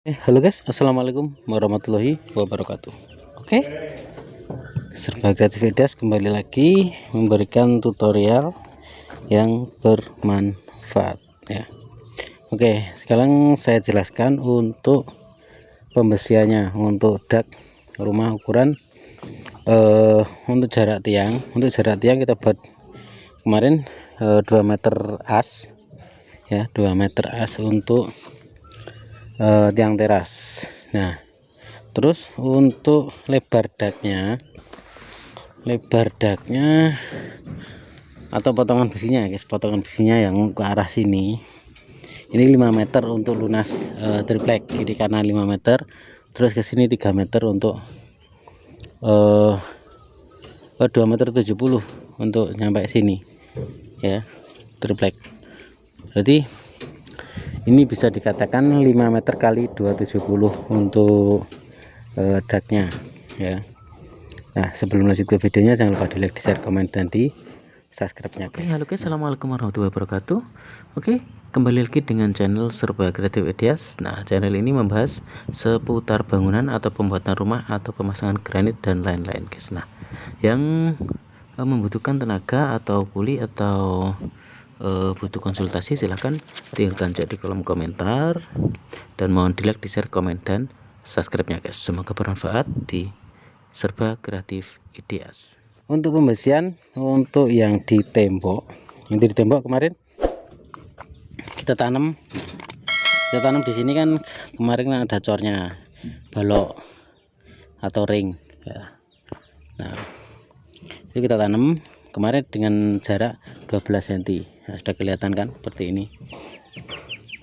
Halo guys, assalamualaikum warahmatullahi wabarakatuh. Oke, Serba Kreatif Ideas kembali lagi memberikan tutorial yang bermanfaat ya. Oke, sekarang saya jelaskan untuk pembesiannya untuk dak rumah ukuran untuk jarak tiang. Untuk jarak tiang kita buat kemarin 2 meter as ya, 2 meter as untuk tiang teras. Nah, terus untuk lebar daknya atau potongan besinya guys, potongan besinya yang ke arah sini ini 5 meter untuk lunas triplek. Ini karena 5 meter, terus ke sini 3 meter untuk 2,70 meter untuk nyampe sini ya, triplek. Jadi ini bisa dikatakan 5 meter kali 270 untuk daknya ya. Nah, sebelum lanjut ke videonya, jangan lupa di like, di share, komen, dan di subscribe-nya. Oke, halo guys, assalamualaikum warahmatullahi wabarakatuh. Oke, kembali lagi dengan channel Serba Kreatif Ideas. Nah, channel ini membahas seputar bangunan atau pembuatan rumah atau pemasangan granit dan lain-lain guys. Nah, yang membutuhkan tenaga atau kuli atau butuh konsultasi, silahkan tinggalkan chat di kolom komentar, dan mohon di like, di share, komen, dan subscribe-nya guys. Semoga bermanfaat di Serba Kreatif Ideas. Untuk pembesian, untuk yang di tembok kemarin kita tanam di sini kan, kemarin ada cornya, balok atau ring ya. Nah, itu kita tanam kemarin dengan jarak 12 cm. Nah, sudah kelihatan kan seperti ini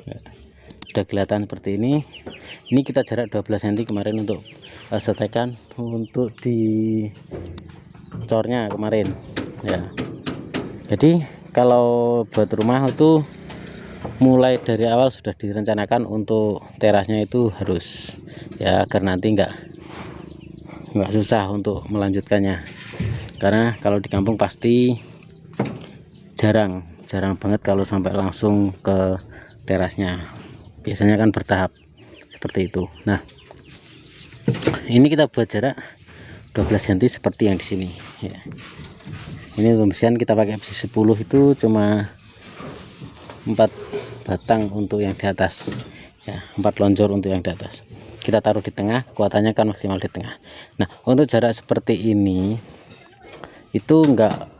ya, sudah kelihatan seperti ini. Ini kita jarak 12 cm kemarin untuk setekan untuk di cornya kemarin ya. Jadi kalau buat rumah itu mulai dari awal sudah direncanakan untuk terasnya itu harus ya, agar nanti nggak susah untuk melanjutkannya. Karena kalau di kampung pasti jarang banget kalau sampai langsung ke terasnya, biasanya kan bertahap seperti itu. Nah, ini kita buat jarak 12 cm seperti yang di sini ya. Ini pembesian kita pakai besi 10, itu cuma 4 batang untuk yang di atas ya, 4 lonjor untuk yang di atas. Kita taruh di tengah, kuatannya kan maksimal di tengah. Nah, untuk jarak seperti ini itu enggak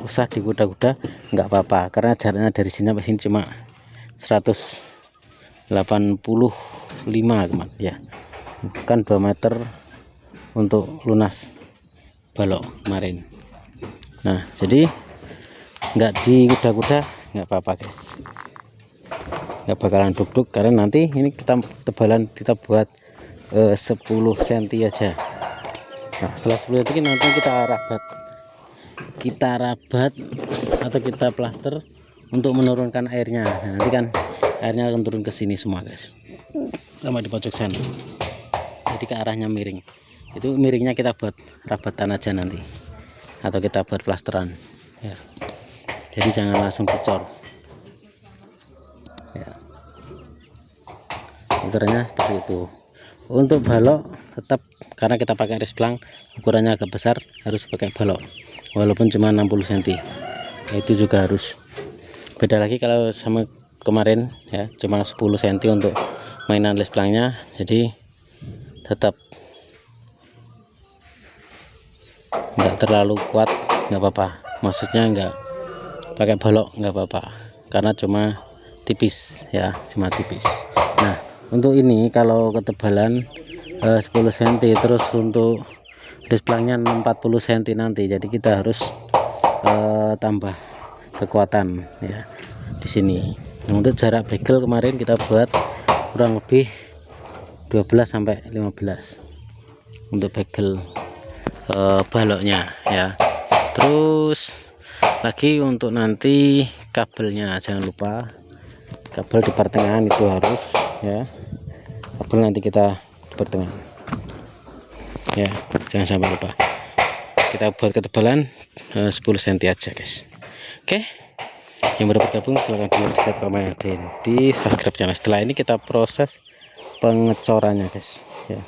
usah dikuda-kuda, enggak apa-apa, karena jaraknya dari sini sampai sini cuma 185 ya, kan 2 meter untuk lunas balok kemarin. Nah, jadi enggak dikuda-kuda, enggak apa-apa guys, enggak bakalan duk-duk, karena nanti ini tebalan kita buat 10 cm aja. Nah, setelah 10 cm nanti kita rabat atau kita plaster untuk menurunkan airnya. Nah, nanti kan airnya akan turun ke sini semua guys, sama di pojok sana, jadi ke arahnya miring. Itu miringnya kita buat rabatan aja nanti, atau kita buat plasteran ya. Jadi jangan langsung dicor ya, caranya seperti itu. Untuk balok tetap, karena kita pakai resplang ukurannya agak besar, harus pakai balok walaupun cuma 60 cm. Itu juga harus beda lagi kalau sama kemarin ya, cuma 10 cm untuk mainan resplangnya. Jadi tetap enggak terlalu kuat, enggak apa-apa, maksudnya enggak pakai balok enggak apa-apa, karena cuma tipis ya, cuma tipis. Nah, untuk ini kalau ketebalan 10 cm, terus untuk resplangnya 40 cm nanti, jadi kita harus tambah kekuatan ya di sini. Nah, untuk jarak bagel kemarin kita buat kurang lebih 12 sampai 15 untuk bagel baloknya ya. Terus lagi untuk nanti kabelnya, jangan lupa kabel di pertengahan itu harus ya, kabel nanti kita di pertengahan ya, jangan sampai lupa. Kita buat ketebalan 10 cm aja guys. Oke, yang baru bergabung silahkan di like, komen, dan di subscribe channel. Setelah ini kita proses pengecorannya guys ya.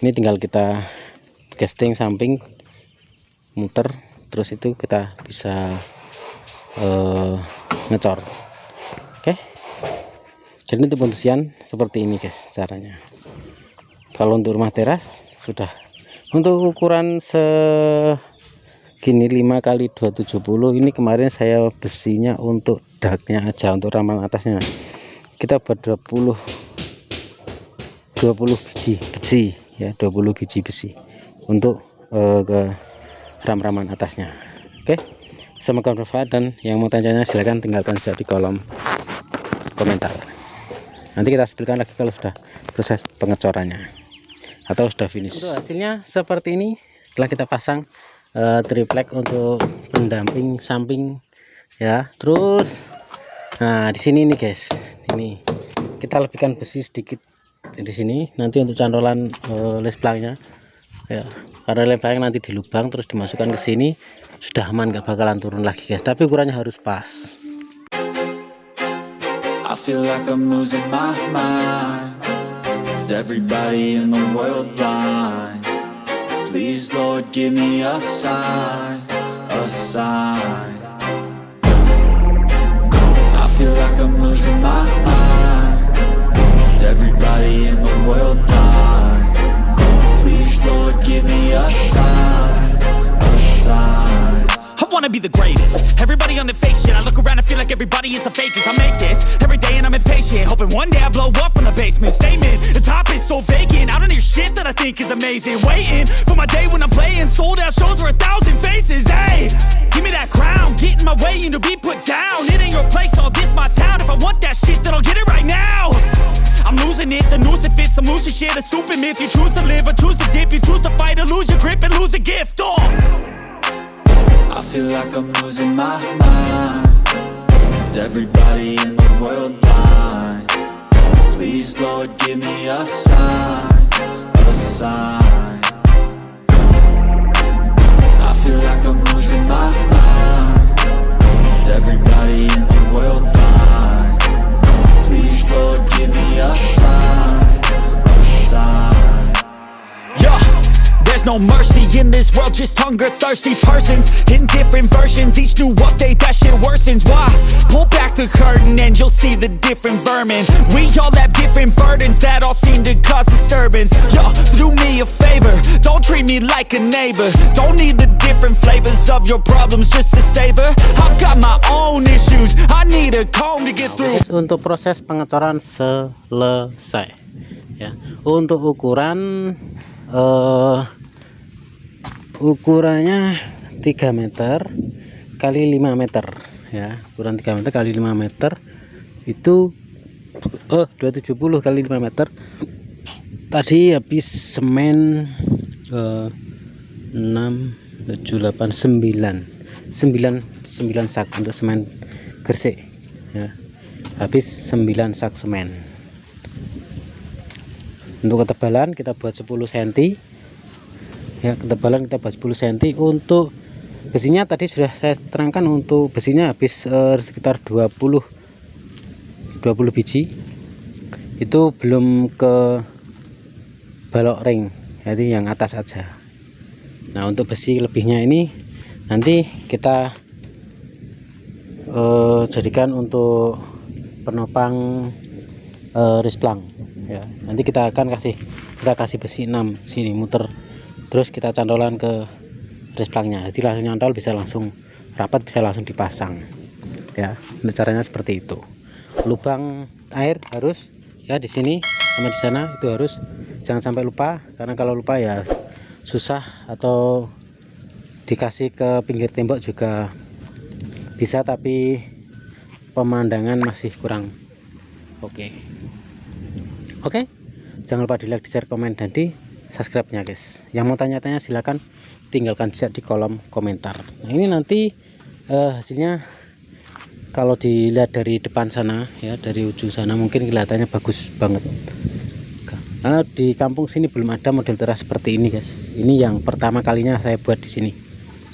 Ini tinggal kita casting samping, muter, terus itu kita bisa ngecor. Oke. Jadi untuk pembersihan seperti ini guys caranya. Kalau untuk rumah teras sudah. Untuk ukuran segini 5 kali 270 ini kemarin saya besinya untuk daknya aja, untuk ramalan atasnya kita buat 20 biji ya, 20 biji besi untuk ke ram-raman atasnya. Oke, semoga bermanfaat, dan yang mau tanya silahkan tinggalkan saja di kolom komentar. Nanti kita sebutkan lagi kalau sudah proses pengecorannya atau sudah finish. Untuk hasilnya seperti ini. Setelah kita pasang triplek untuk pendamping samping ya. Terus nah di sini nih guys, ini kita lebihkan besi sedikit di sini nanti untuk cantolan les plangnya ya, karena les plang nanti dilubang terus dimasukkan ke sini sudah aman, nggak bakalan turun lagi guys, tapi ukurannya harus pas. I feel like I'm losing my mind. Is everybody in the world blind? Please Lord give me a sign, a sign. I feel like I'm losing my mind. Is everybody in the world blind? Please Lord give me a sign, a sign. I wanna be the greatest. Everybody on the fake shit. I look around and feel like everybody is the fakest. I make this every day and I'm impatient, hoping one day I blow up from the basement. Statement, the top is so vacant. I don't hear shit that I think is amazing. Waiting for my day when I'm playing sold out shows for 1,000 faces. Hey, give me that crown, get in my way and to be put down. It ain't your place, all this my town. If I want that shit, then I'll get it right now. I'm losing it, the noose it fits, some losing shit, a stupid myth. You choose to live or choose to dip, you choose to fight or lose your grip and lose a gift. Oh, I feel like I'm losing my mind. Is everybody in the world blind? Please Lord give me a sign, a sign. I feel like I'm losing my mind. Is everybody in the world blind? Please Lord give me a sign, a sign. yeah. There's no mercy in this world, just hunger-thirsty persons in different versions. Each new update, that shit worsens. Why? Pull back the curtain and you'll see the different vermin. We all have different burdens that all seem to cause disturbance. Yo, so do me a favor, don't treat me like a neighbor. Don't need the different flavors of your problems just to savor. I've got my own issues, I need a comb to get through. Untuk proses pengecoran selesai ya. Untuk ukuran ukurannya 3 meter kali 5 meter ya, ukuran 3 meter kali 5 meter itu 270 kali 5 meter. Tadi habis semen 6 7 8 9 sak untuk semen gresik ya, habis 9 sak semen. Untuk ketebalan kita buat 10 cm ya, ketebalan kita buat 10 cm. Untuk besinya tadi sudah saya terangkan, untuk besinya habis sekitar 20 biji, itu belum ke balok ring, jadi yang atas aja. Nah untuk besi lebihnya ini nanti kita jadikan untuk penopang risplang ya. Nanti kita akan kasih besi 6 sini muter, terus kita cantolan ke risplangnya, jadi langsung nyantol, bisa langsung rapat, bisa langsung dipasang ya. Caranya seperti itu. Lubang air harus ya di sini sama di sana, itu harus, jangan sampai lupa, karena kalau lupa ya susah, atau dikasih ke pinggir tembok juga bisa, tapi pemandangan masih kurang oke. Jangan lupa di like, di share, komen, dan di subscribe nya guys. Yang mau tanya-tanya silakan tinggalkan saja di kolom komentar. Nah ini nanti hasilnya kalau dilihat dari depan sana ya, dari ujung sana mungkin kelihatannya bagus banget, karena di kampung sini belum ada model teras seperti ini guys. Ini yang pertama kalinya saya buat di sini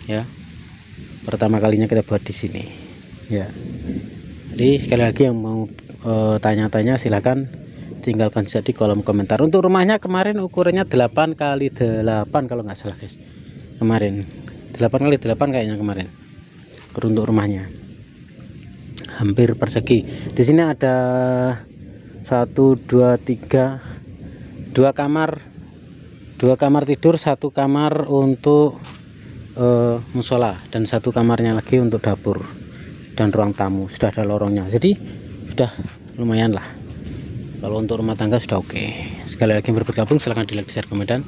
ya, pertama kalinya kita buat di sini ya. Jadi sekali lagi yang mau tanya-tanya silakan tinggalkan saja di kolom komentar. Untuk rumahnya kemarin ukurannya 8x8 kalau nggak salah guys, kemarin 8x8 kayaknya kemarin untuk rumahnya, hampir persegi. Di sini ada 1 2 3 2 kamar tidur, 1 kamar untuk musola, dan 1 kamarnya lagi untuk dapur dan ruang tamu. Sudah ada lorongnya, jadi sudah lumayan lah. Kalau untuk rumah tangga sudah oke. Sekali lagi yang baru bergabung silahkan di like, share, komen, dan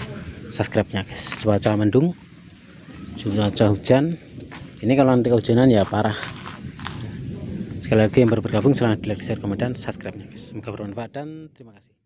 subscribe nya guys. Cuaca mendung, cuaca hujan. Ini kalau nanti kehujanan ya parah. Sekali lagi yang baru bergabung silahkan di like, share, komen, dan subscribe nya guys. Semoga bermanfaat dan terima kasih.